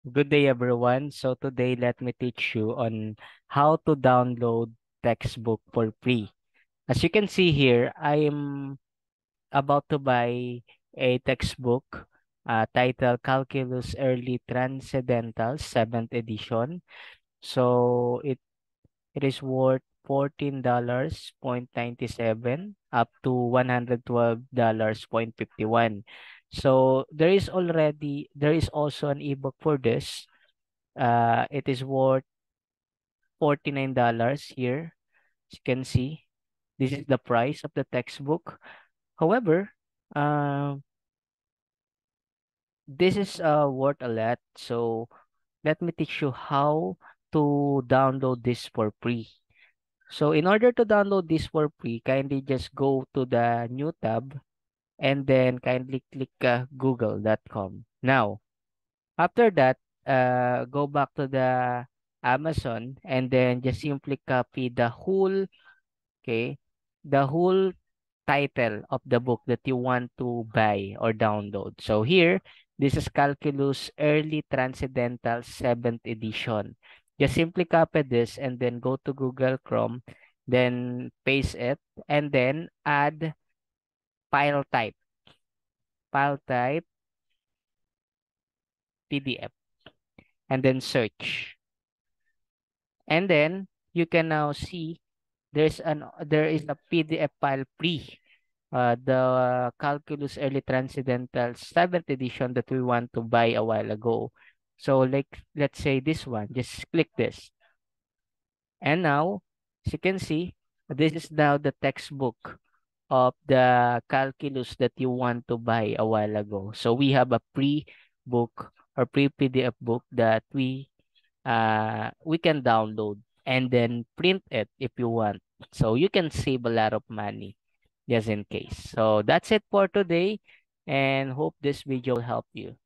Good day, everyone. So today, let me teach you on how to download textbook for free. As you can see here, I am about to buy a textbook titled Calculus Early Transcendental 7th edition. So it is worth $14.97 up to $112.51. So there is also an ebook for this. It is worth $49 here. As you can see, this is the price of the textbook. However, uh, this is worth a lot. So let me teach you how to download this for free. So in order to download this for free, kindly just go to the new tab and then kindly click google.com. Now, after that, go back to the Amazon and then just simply copy okay, the whole title of the book that you want to buy or download. So here, this is Calculus Early Transcendental 7th edition. Just simply copy this and then go to Google Chrome, then paste it, and then add file type, file type PDF, and then search. And then you can now see there is a PDF file free, the Calculus Early Transcendental 7th edition that we want to buy a while ago. So like let's say this one, just click this. And now, as you can see, this is now the textbook of the calculus that you want to buy a while ago. So we have a pre-book or pre-PDF book that we can download and then print it if you want. So you can save a lot of money just in case. So that's it for today and hope this video will help you.